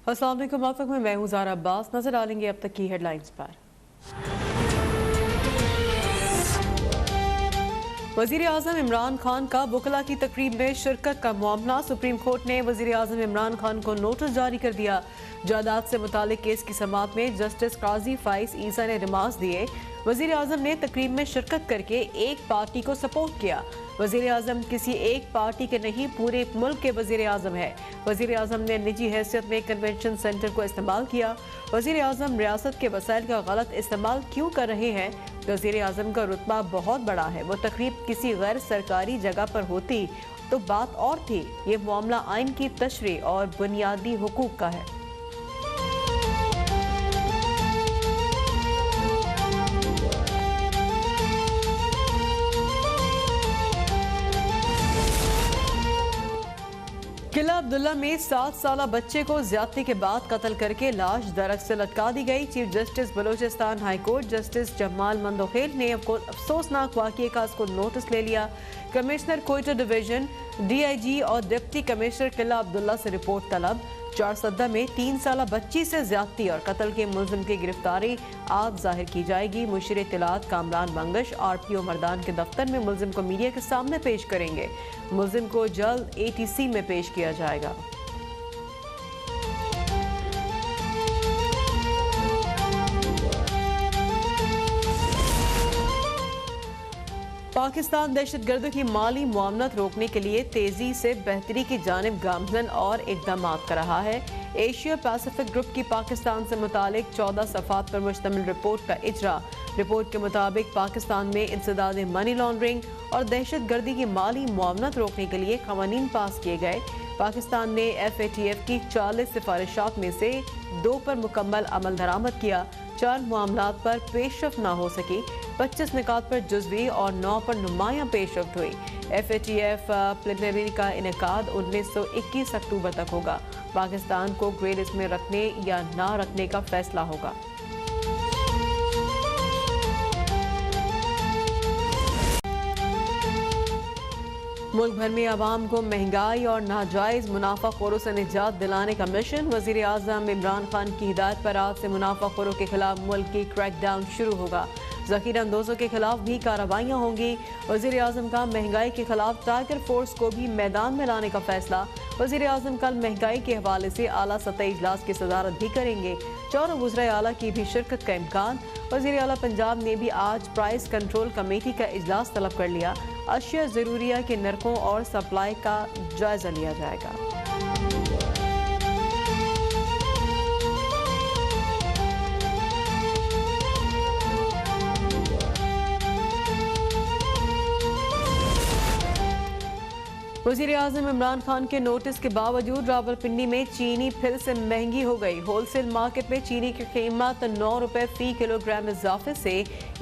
अस्सलाम वालेकुम, आप तक मैं हूं ज़ारा अब्बास। नजर डालेंगे अब तक की हेडलाइंस पर। वज़ीर आज़म इमरान खान का वकला की तकरीब में शिरकत का मामला। सुप्रीम कोर्ट ने वज़ीर आज़म इमरान खान को नोटिस जारी कर दिया। जायदाद से मुतालिक केस की समाअत में जस्टिस काजी फाइज ईसा ने रिमार्क्स दिए। वज़ीर आज़म ने तकरीब में शिरकत करके एक पार्टी को सपोर्ट किया। वज़ीर आज़म किसी एक पार्टी के नहीं, पूरे मुल्क के वज़ीर आज़म है। वज़ीर आज़म ने निजी हैसियत में कन्वेंशन सेंटर को इस्तेमाल किया। वज़ीर आज़म रियासत के वसाइल का गलत इस्तेमाल क्यों कर रहे हैं? वज़ीर आज़म का रुतबा बहुत बड़ा है। वो तकरीब किसी गैर सरकारी जगह पर होती तो बात और थी। ये मामला आइन की तशरीह और बुनियादी हुकूक का है। किला अब्दुल्ला में 7 साला बच्चे को ज्यादती के बाद कत्ल करके लाश दरख्त से लटका दी गई। Chief justice Balochistan high court justice Jamal Mandokhel ने अफसोसनाक वाक़ये का उसको नोटिस ले लिया। कमिश्नर कोयटा डिवीजन, DIG और डिप्टी कमिश्नर किला अब्दुल्ला से रिपोर्ट तलब। चारसद्दा में 3 साला बच्ची से ज्यादती और कत्ल के मुलजिम की गिरफ्तारी आज जाहिर की जाएगी। मुशीर इत्तलात कामरान मंगश RPO मर्दान के दफ्तर में मुलजिम को मीडिया के सामने पेश करेंगे। मुलजिम को जल्द ATC में पेश किया जाएगा। पाकिस्तान दहशतगर्दों की माली मुआवनत रोकने के लिए तेजी से बेहतरी की जानिब गामजन और इकदाम कर रहा है। एशिया पैसिफिक ग्रुप की पाकिस्तान से मुतालिक 14 सफ़ात पर मुश्तमिल रिपोर्ट का इजरा। रिपोर्ट के मुताबिक पाकिस्तान में इंसदाद मनी लॉन्ड्रिंग और दहशतगर्दी की माली मुआवनत रोकने के लिए क़वानीन पास किए गए। पाकिस्तान ने FATF की 40 सिफारिशात में से 2 पर मुकम्मल अमल दरामद किया। 4 मामलात पर पेशरफ ना हो सकी। 25 निकात पर जुज़वी और 9 पर नुमायां पेशरफ हुई। FATF प्लेनरी का इनेकाद 1921 अक्टूबर तक होगा। पाकिस्तान को ग्रे लिस्ट में रखने या ना रखने का फैसला होगा। मुल्क भर में आवाम को महंगाई और नाजायज मुनाफाखोरों से निजात दिलाने का मिशन। वज़ीर आज़म इमरान खान की हिदायत पर आज से मुनाफाखोरों के खिलाफ मुल्क की क्रैकडाउन शुरू होगा। ज़ख़ीरा अंदोज़ों के खिलाफ भी कार्रवाइयाँ होंगी। वज़ीर आज़म का महंगाई के खिलाफ टाइगर फोर्स को भी मैदान में लाने का फैसला। वज़ीर आज़म कल महंगाई के हवाले से आला सतही इजलास की सदारत भी करेंगे। 4 वज़राए आला की भी शिरकत का इम्कान। वज़ीर आला पंजाब ने भी आज प्राइस कंट्रोल कमेटी का इजलास तलब कर लिया। अशिया ज़रूरिया के नरखों और सप्लाई का जायजा लिया जाएगा। वज़ीर आज़म इमरान खान के नोटिस के बावजूद रावलपिंडी में चीनी फिर से महंगी हो गई। होलसेल मार्केट में चीनी की कीमत 9 रुपए फी किलोग्राम इजाफे से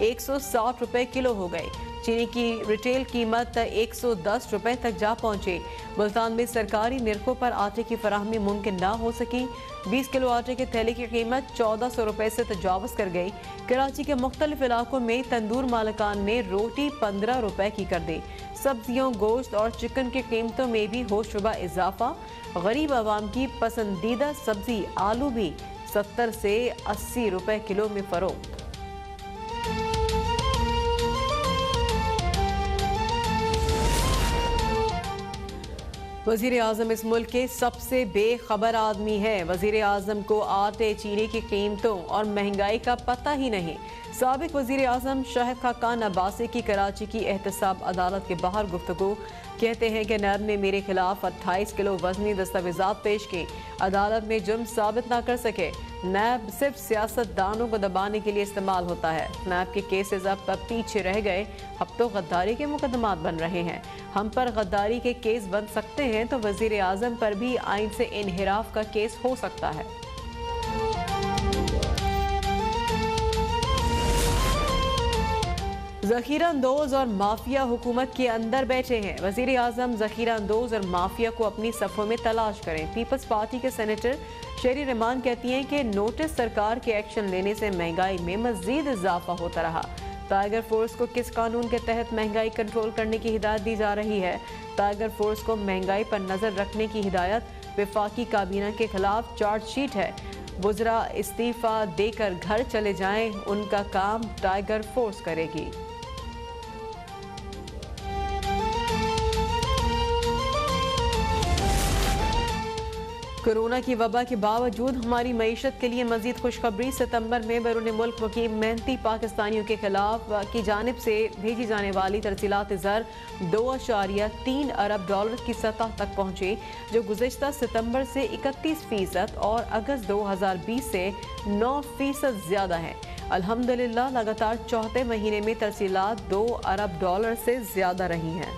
160 रुपए किलो हो गई। चीनी की रिटेल कीमत 110 रुपए तक जा पहुंची। मुल्तान में सरकारी निरखों पर आटे की फराहमी मुमकिन ना हो सकी। 20 किलो आटे के थैले की कीमत 1400 रुपए से तजावज़ कर गई। कराची के मुख्तलिफ इलाकों में तंदूर मालिकान ने रोटी 15 रुपए की कर दी। सब्जियों, गोश्त और चिकन की कीमतों में भी होशरुबा इजाफा। गरीब आवाम की पसंदीदा सब्जी आलू भी 70 से 80 रुपए किलो में फरोख्त। वज़ीर आज़म इस मुल्क के सबसे बेखबर आदमी है। वज़ीर आज़म को आटे, चीनी की कीमतों और महंगाई का पता ही नहीं। साबिक वज़ीर आज़म शाहिद खाकान अब्बासी की कराची की एहतसाब अदालत के बाहर गुफ्तगू। कहते हैं कि नैब ने मेरे खिलाफ 28 किलो वजनी दस्तावेजात पेश की। अदालत में जुर्म साबित ना कर सके। नैब सिर्फ सियासतदानों को दबाने के लिए इस्तेमाल होता है। नैब के केसेस अब पीछे रह गए। अब तो गद्दारी के मुकदमात बन रहे हैं। हम पर गद्दारी के केस बन सकते हैं तो वज़ीर आज़म पर भी आइन से इनहिराफ का केस हो सकता है। ज़ख़ीरा अंदोज़ और माफिया हुकूमत के अंदर बैठे हैं। वज़ीर आज़म ज़ख़ीरा अंदोज़ और माफिया को अपनी सफ़ों में तलाश करें। पीपल्स पार्टी के सेनेटर शेरी रहमान कहती हैं कि नोटिस सरकार के एक्शन लेने से महंगाई में मज़ीद इजाफा होता रहा। टाइगर फोर्स को किस कानून के तहत महंगाई कंट्रोल करने की हिदायत दी जा रही है? टाइगर फोर्स को महंगाई पर नजर रखने की हिदायत वफाकी काबीना के खिलाफ चार्ज शीट है। वज़रा इस्तीफा देकर घर चले जाएं, उनका काम टाइगर फोर्स करेगी। कोरोना की वबा के बावजूद हमारी मईशत के लिए मजीद खुशखबरी। सितंबर में बैरून मुल्क मुकीम मेहनती पाकिस्तानियों के खिलाफ की जानिब से भेजी जाने वाली तरसीलात ज़र 2.3 अरब डॉलर की सतह तक पहुँची, जो गुज़िश्ता सितंबर से 31% और अगस्त 2020 से 9% ज़्यादा है। अल्हम्दुलिल्लाह लगातार चौथे महीने में तरसीलात 2 अरब डॉलर से ज़्यादा रही हैं।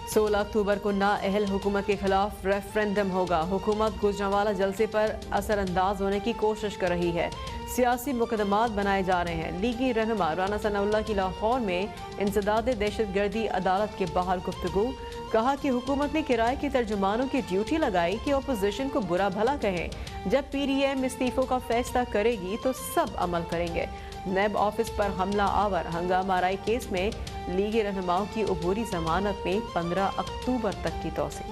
16 अक्टूबर को नाअहल हुकूमत के खिलाफ रेफरेंडम होगा। हुकूमत गुजरांवाला जलसे पर असरअंदाज होने की कोशिश कर रही है। सियासी मुकदमात बनाए जा रहे हैं। लीगी रहनुमा राना सनाउल्लाह की लाहौर में इंसदाद दहशतगर्दी अदालत के बाहर गुफ्तगू। कहा कि हुकूमत ने किराए के तर्जुमानों की ड्यूटी लगाई कि अपोजिशन को बुरा भला कहें। जब PDM इस्तीफों का फैसला करेगी तो सब अमल करेंगे। नैब ऑफिस पर हमला आवर हंगामा आराई केस में लीगी रहनुमाओं की अबूरी जमानत में 15 अक्टूबर तक की तौसीह।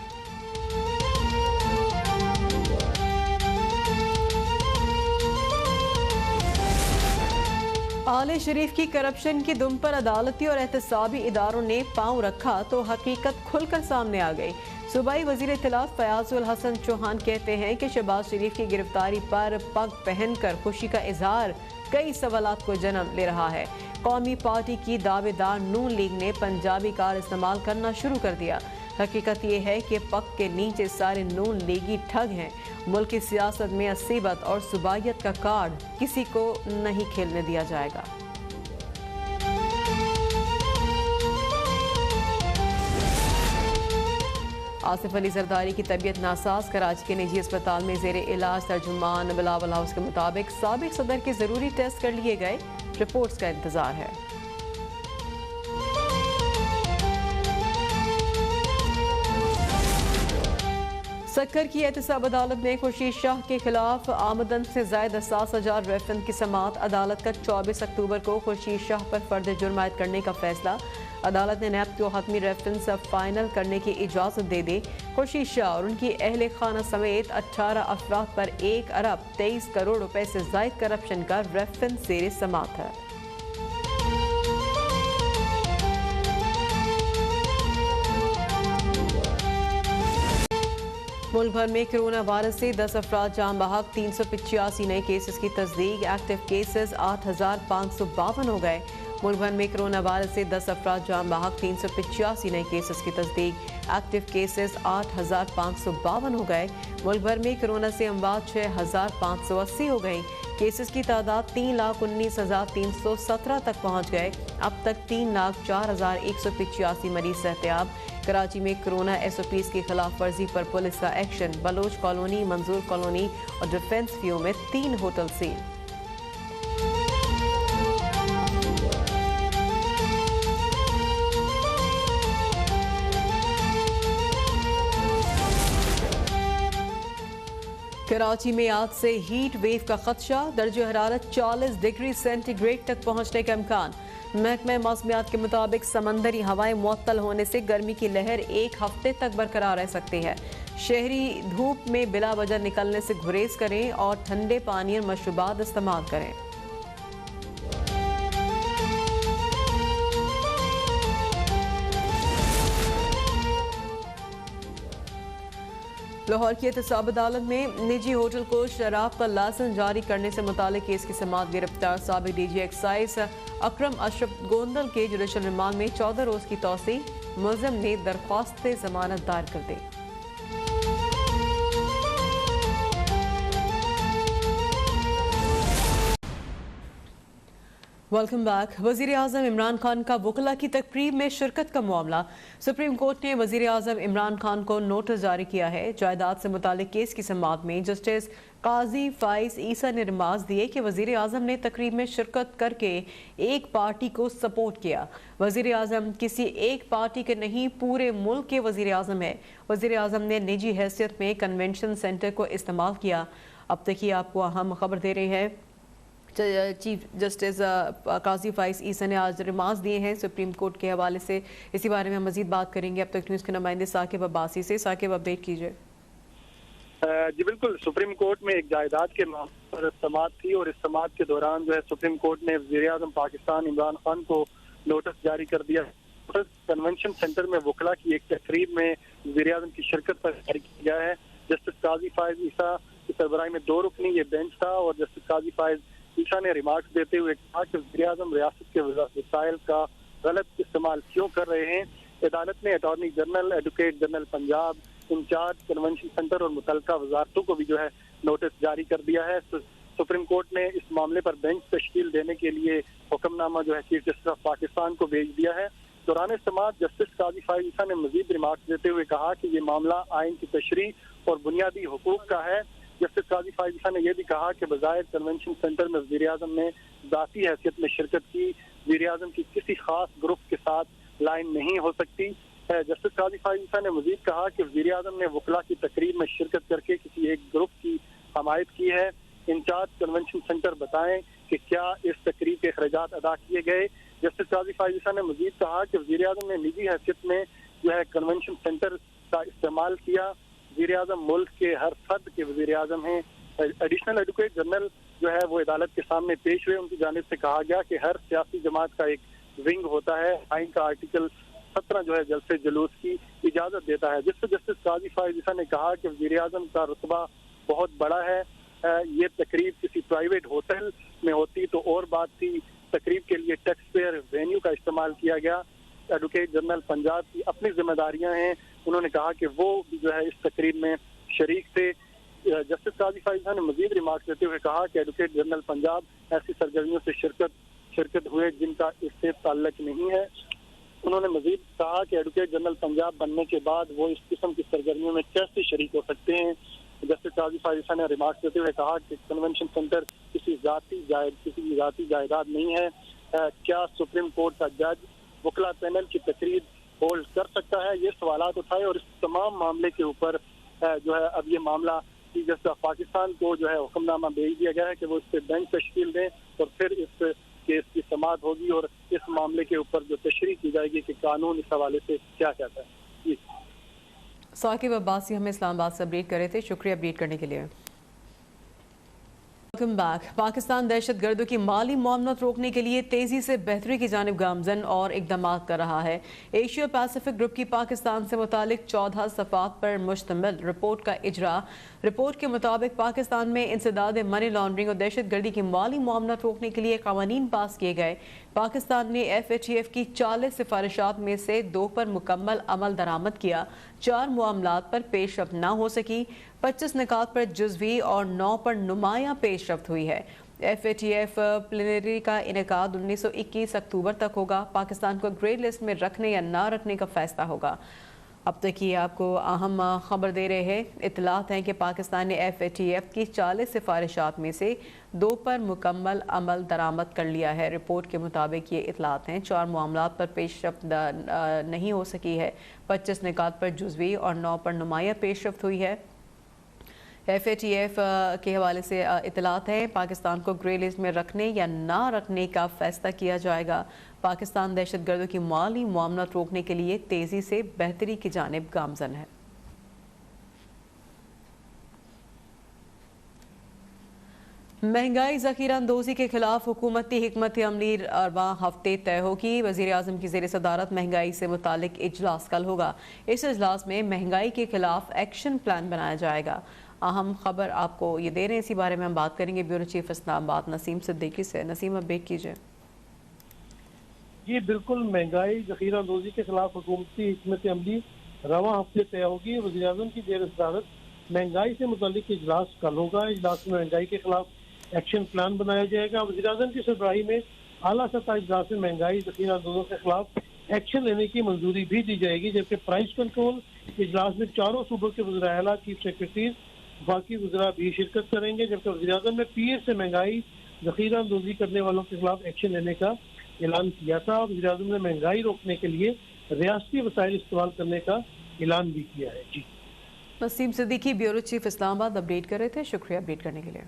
आले शरीफ की करप्शन की दुम पर अदालती और एहतसाबी इदारों ने पांव रखा तो हकीकत खुलकर सामने आ गई। सूबाई वजीर इत्तलाफ फयाज उल हसन चौहान कहते हैं कि शहबाज शरीफ की गिरफ्तारी पर पग पहनकर खुशी का इजहार कई सवालात को जन्म ले रहा है। कौमी पार्टी की दावेदार नून लीग ने पंजाबी कार इस्तेमाल करना शुरू कर दिया। हकीकत ये है कि पग के नीचे सारे नून लीगी ठग हैं। मुल्क की सियासत में असीबत और सुबाइयत का कार्ड किसी को नहीं खेलने दिया जाएगा। आसिफ अली जरदारी की तबीयत नासाज। कराची के निजी अस्पताल में जेर इलाज। तर्जुमान बिलावल हाउस के मुताबिक साबिक सदर के जरूरी टेस्ट कर लिए गए। रिपोर्ट्स का इंतजार है। सक्कर की एहतसाब अदालत ने खुर्शीद शाह के खिलाफ आमदन से ज़ायद 60,000 रेफरेंस की समाअत। अदालत का 24 अक्टूबर को खुर्शीद शाह पर फर्द जुर्म आयद करने का फैसला। अदालत ने नैब को हतमी रेफरेंस फाइनल करने की इजाज़त दे दी। खुर्शीद शाह और उनकी अहल खाना समेत 18 अफराद पर 1 अरब 23 करोड़ रुपए से ज़ायद करप्शन का रेफरेंस ज़ेर समाअत है। मुल्क भर में कोरोना वायरस से 10 अफराद जान बहक। 385 नए केसेस की तस्दीक। एक्टिव केसेस 8,552 हो गए। मुल्क भर में कोरोना वायरस से 10 अफराद जान बहक। 385 नए केसेस की तस्दीक। एक्टिव केसेस 8,552 हो गए। मुल्क भर में कोरोना से अमवात 6,580 हो गई। केसेस की तादाद 3,19,317 तक पहुँच गए। अब तक 3,04,185 मरीज सेहतयाब। कराची में कोरोना SOPs की खिलाफ वर्जी पर पुलिस का एक्शन। बलोच कॉलोनी, मंजूर कॉलोनी और डिफेंस व्यू में 3 होटल सील। कराची में आज से हीट वेव का खदशा। दर्जे हरारत 40 डिग्री सेंटीग्रेड तक पहुंचने का इम्कान। महकमा मौसमियात के मुताबिक समंदरी हवाएं मुअत्तल होने से गर्मी की लहर 1 हफ्ते तक बरकरार रह सकती है। शहरी धूप में बिला वजह निकलने से गुरेज करें और ठंडे पानी और मशरूबात इस्तेमाल करें। लाहौर की एहतसाब अदालत में निजी होटल को शराब का लाइसेंस जारी करने से मुताल्लिक केस की समाअत। गिरफ्तार साबिक DG एक्साइज अकरम अशरफ गोंदल के जुडिशल रिमांड में 14 रोज की तौसीह। मुलज़िम ने दरख्वास्त जमानत दायर कर दी। Welcome back. वज़ीर आज़म इमरान खान का वकला की तकरीब में शिरकत का मामला। सुप्रीम कोर्ट ने वज़ीर आज़म इमरान खान को नोटिस जारी किया है। जायदाद से मुतालिक केस की समाअत में जस्टिस काजी फाइज ईसा ने रिमार्क्स दिए कि वज़ीर आज़म ने तकरीब में शिरकत करके एक पार्टी को सपोर्ट किया। वज़ीर आज़म किसी एक पार्टी के नहीं, पूरे मुल्क के वज़ीर आज़म है। वज़ीर आज़म ने निजी हैसियत में कन्वेंशन सेंटर को इस्तेमाल किया। अब तक ही आपको अहम खबर दे रहे हैं چیف جسٹس قاضی فائز عیسیٰ نے آج ریمارکس دیے ہیں سپریم کورٹ کے حوالے سے، اسی بارے میں ہم مزید بات کریں گے اب تک نیوز کے نمائندے ثاقب عباسی سے۔ ثاقب، اپڈیٹ کیجیے۔ جی بالکل، سپریم کورٹ میں ایک جائیداد کے معاملے پر سماعت تھی اور اس سماعت کے دوران جو ہے سپریم کورٹ نے وزیر اعظم پاکستان عمران خان کو نوٹس جاری کر دیا۔ کنونشن سینٹر میں وکلا کی ایک تقریب میں وزیر اعظم کی شرکت پر جاری کیا گیا ہے۔ جسٹس قاضی فائز عیسیٰ کی سربراہی میں 2 رکنی یہ بینچ تھا اور جسٹس قاضی فائز عیسیٰ نے ریمارکس دیتے ہوئے کہا کہ وزیر اعظم ریاست کے وسائل کا غلط استعمال کیوں کر رہے ہیں۔ عدالت نے attorney general, advocate general Punjab, in charge convention centre اور متعلقہ وزارتوں کو بھی جو ہے نوٹس جاری کر دیا ہے۔ سپریم کورٹ نے اس معاملے پر بینچ تشکیل دینے کے لیے حکم نامہ جو ہے چیف جسٹس آف پاکستان کو بھیج دیا ہے۔ دوران سماعت جسٹس قاضی فائز عیسیٰ نے مزید ریمارکس دیتے ہوئے کہا کہ یہ معاملہ آئین کی تشریح اور بنیادی حقوق کا ہے۔ جسٹس قاضی فائز عیسیٰ نے یہ بھی کہا کہ بظاہر کنونشن سینٹر میں وزیر اعظم نے ذاتی حیثیت میں شرکت کی، وزیر اعظم کی کسی خاص گروپ کے ساتھ لائن نہیں ہو سکتی۔ جسٹس قاضی فائز عیسیٰ نے مزید کہا کہ وزیر اعظم نے وکلا کی تقریب میں شرکت کر کے کسی ایک گروپ کی حمایت کی ہے۔ انچارج کنونشن سینٹر بتائیں کہ کیا اس تقریب کے اخراجات ادا کیے گئے۔ جسٹس قاضی فائز عیسیٰ نے مزید کہا کہ وزیر اعظم نے نجی حیثیت میں جو ہے کنونشن سینٹر کا استعمال کیا۔ وزیر اعظم ملک کے ہر فرد کے وزیر اعظم ہیں۔ ایڈیشنل ایڈوکیٹ جنرل جو ہے وہ عدالت کے سامنے پیش ہوئے، ان کی جانب سے کہا گیا کہ ہر سیاسی جماعت کا ایک ونگ ہوتا ہے، آئین کا آرٹیکل 17 جو ہے جلسے جلوس کی اجازت دیتا ہے، جس سے جسٹس قاضی فائز عیسیٰ نے کہا کہ وزیر اعظم کا رتبہ بہت بڑا ہے۔ یہ تقریب کسی پرائیویٹ ہوٹل میں ہوتی تو اور بات تھی، تقریب کے لیے ٹیکس پیئر وینیو کا استعمال کیا گیا۔ ایڈوکیٹ جنرل پنجاب کی اپنی ذمہ داریاں ہیں، انہوں نے کہا کہ وہ جو ہے اس تقریب میں شریک تھے۔ جسٹس قاضی فائز عیسیٰ نے مزید ریمارکس دیتے ہوئے کہا کہ ایڈوکیٹ جنرل پنجاب ایسی سرگرمیوں سے شرکت ہوئے جن کا اس سے تعلق نہیں ہے۔ انہوں نے مزید کہا کہ ایڈوکیٹ جنرل پنجاب بننے کے بعد وہ اس قسم کی سرگرمیوں میں کیسے شریک ہو سکتے ہیں۔ جسٹس قاضی فائز عیسیٰ نے ریمارکس دیتے ہوئے کہا کہ کنونشن سینٹر کسی ذاتی جائیداد نہیں ہے۔ کیا سپریم کورٹ کا جج وکلا پینل کی تقریر ہولڈ کر سکتا ہے؟ یہ سوالات اٹھائے اور اس تمام معاملے کے اوپر جو ہے اب یہ معاملہ چیف جسٹس آف پاکستان کو جو ہے حکم نامہ بھیج دیا گیا ہے کہ وہ اس پہ بینچ تشکیل دیں اور پھر اس کیس کی سماعت ہوگی اور اس معاملے کے اوپر جو تشریح کی جائے گی کہ قانون اس حوالے سے کیا کہتا ہے۔ جی ثاقب عباسی ہمیں اسلام آباد سے اپڈیٹ کر رہے تھے، شکریہ اپڈیٹ کرنے کے لیے۔ Welcome back. پاکستان دہشت گردوں کی مالی معاملات روکنے کے لیے تیزی سے بہتری کی جانب گامزن اور اقدامات کر رہا ہے۔ ایشیا پیسیفک گروپ کی پاکستان سے متعلق 14 صفحات پر مشتمل رپورٹ کا اجرا۔ رپورٹ کے مطابق پاکستان میں انسداد منی لانڈرنگ اور دہشت گردی کی مالی معاملات روکنے کے لیے قوانین پاس کیے گئے۔ پاکستان نے FATF کی 40 سفارشات میں سے 2 پر مکمل عمل درآمد کیا، 4 معاملات پر پیش رفت نہ ہو سکی، 25 نکات پر جزوی اور 9 پر نمایاں پیش رفت ہوئی ہے۔ FATF پلینری کا انعقاد 19-21 اکتوبر تک ہوگا۔ پاکستان کو گرے لسٹ میں رکھنے یا نہ رکھنے کا فیصلہ ہوگا۔ اب تک یہ آپ کو اہم خبر دے رہے ہیں۔ اطلاعات ہیں کہ پاکستان نے FATF کی 40 سفارشات میں سے 2 پر مکمل عمل درآمد کر لیا ہے۔ رپورٹ کے مطابق یہ اطلاعات ہیں 4 معاملات پر پیش رفت نہیں ہو سکی ہے، 25 نکات پر جزوی اور 9 پر نمایاں پیش رفت ہوئی ہے۔ FATF کے حوالے سے اطلاعات ہیں پاکستان کو گرے لسٹ میں رکھنے یا نہ رکھنے کا فیصلہ کیا جائے گا۔ پاکستان دہشت گردوں کی مالی معاملات روکنے کے لیے تیزی سے بہتری کی جانب گامزن ہے۔ مہنگائی ذخیرہ اندوزی کے خلاف حکومتی حکمت عملی رواں ہفتے طے ہوگی۔ وزیر اعظم کی زیر صدارت مہنگائی سے متعلق اجلاس کل ہوگا۔ اس اجلاس میں مہنگائی کے خلاف ایکشن پلان بنایا جائے گا۔ اہم خبر آپ کو یہ دے رہے ہیں، اسی بارے میں ہم بات کریں گے بیورو چیف اسلام آباد نسیم صدیقی سے۔ نسیم اپڈیٹ کیجئے۔ جی بالکل، مہنگائی ذخیرہ اندوزی کے خلاف حکومتی حکمت عملی رواں ہفتے طے ہوگی۔ وزیر اعظم کی زیر صدارت مہنگائی سے متعلق اجلاس کل ہوگا۔ اجلاس میں مہنگائی کے خلاف ایکشن پلان بنایا جائے گا۔ وزیر اعظم کی سربراہی میں اعلیٰ سطح اجلاس میں مہنگائی ذخیرہ اندوزوں کے خلاف ایکشن لینے کی منظوری بھی دی جائے گی، جبکہ پرائس کنٹرول اجلاس میں چاروں صوبوں کے وزراء اعلیٰ، چیف سیکرٹریز، وفاقی وزراء بھی شرکت کریں گے، جبکہ وزیر اعظم نے پی ایس سے مہنگائی ذخیرہ اندوزی کرنے والوں کے خلاف ایکشن لینے کا اعلان کیا تھا۔ وزیر اعظم نے مہنگائی روکنے کے لیے ریاستی وسائل استعمال کرنے کا اعلان بھی کیا ہے۔ جی نسیم صدیقی بیورو چیف اسلام آباد اپڈیٹ کر رہے تھے، شکریہ اپڈیٹ کرنے کے لیے۔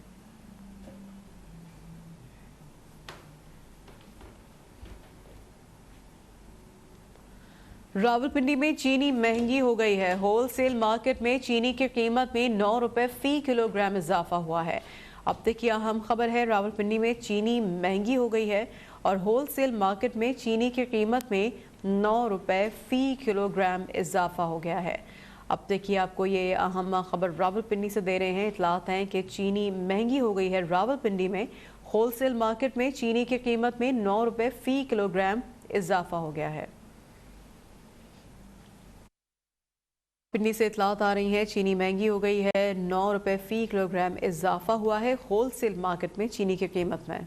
रावलपिंडी में चीनी महंगी हो गई है। होलसेल मार्केट में चीनी की कीमत में 9 रुपए फी किलोग्राम इजाफा हुआ है। अब तक की अहम खबर है, रावलपिंडी में चीनी महंगी हो गई है और होलसेल मार्केट में चीनी की कीमत में 9 रुपए फी किलोग्राम इजाफा हो गया है। अब तक की आपको ये अहम खबर रावलपिंडी से दे रहे हैं। इतलात हैं कि चीनी महंगी हो गई है। रावलपिंडी में होलसेल मार्केट में चीनी की कीमत में 9 रुपए फी किलोग्राम इजाफा हो गया है। पिंडी से इतलात आ रही है, चीनी महंगी हो गई है, 9 रुपए फी किलोग्राम इजाफा हुआ है होलसेल मार्केट में चीनी की कीमत में।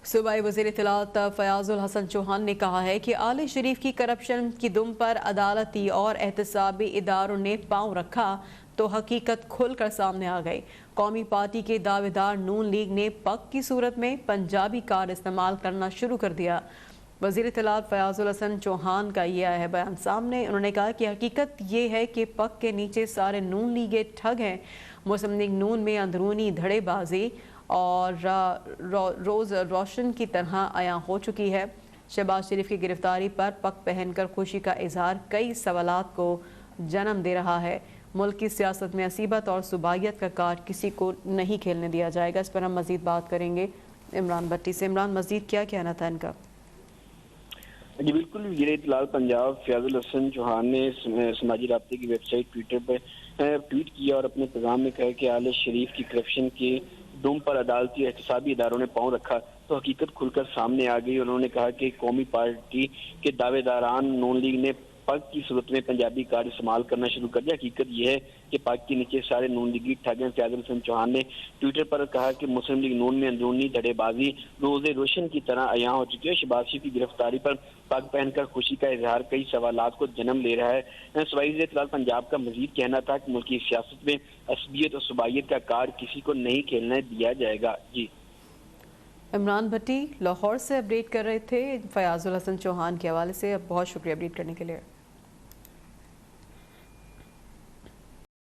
सूबाई वज़ीर इत्तलात फयाजुल हसन चौहान ने कहा है कि आले शरीफ की करप्शन की दुम पर अदालती और एहतसाबी इदारों ने पांव रखा तो हकीकत खुलकर सामने आ गई। कौमी पार्टी के दावेदार नून लीग ने पग की सूरत में पंजाबी कार्ड इस्तेमाल करना शुरू कर दिया। वज़ीर इत्तलात फयाजुल हसन चौहान का यह है बयान सामने। उन्होंने कहा कि हकीकत ये है कि पग के नीचे सारे नून लीगे ठग हैं। मुस्लिम लीग नून में अंदरूनी धड़ेबाजी और रोज़ रोशन की तरह आया हो चुकी है। शहबाज शरीफ की गिरफ्तारी पर पग पहनकर खुशी का इजहार कई सवालात को जन्म दे रहा है। मुल्क की सियासत में असीबत और सुबाहियत का कार्ड किसी को नहीं खेलने दिया जाएगा। इस पर हम मज़ीद बात करेंगे इमरान भट्टी से। इमरान, मज़ीद क्या कहना था इनका? जी बिल्कुल, वज़ीर इत्तलात पंजाब फयाजुल हसन चौहान ने समाजी राब्ते की वेबसाइट ट्विटर पर ट्वीट किया और अपने पैगाम में कहा कि आले शरीफ की करप्शन के दुम पर अदालती एहतसाबी इदारों ने पांव रखा तो हकीकत खुलकर सामने आ गई। उन्होंने कहा कि कौमी पार्टी के दावेदारान नून लीग ने पग की सूरत में पंजाबी कार्ड इस्तेमाल करना शुरू कर दिया। हकीकत यह है कि पग के नीचे सारे नून लीगी ठग हैं। फयाजुल हसन चौहान ने ट्विटर पर कहा कि मुस्लिम लीग नून में अंदरूनी धड़ेबाजी रोज़े रोशन की तरह अयां हो चुकी है। शहबाज शरीफ की गिरफ्तारी पर पग पहनकर खुशी का इजहार कई सवालात को जन्म ले रहा है। सूबाई वज़ीर इत्तलात पंजाब का मजीद कहना था कि मुल्क की सियासत में असबियत और सुबाहियत का कार्ड किसी को नहीं खेलने दिया जाएगा। जी, इमरान भट्टी लाहौर से अपडेट कर रहे थे फयाजुल हसन चौहान के हवाले से। बहुत शुक्रिया अपडेट करने के लिए।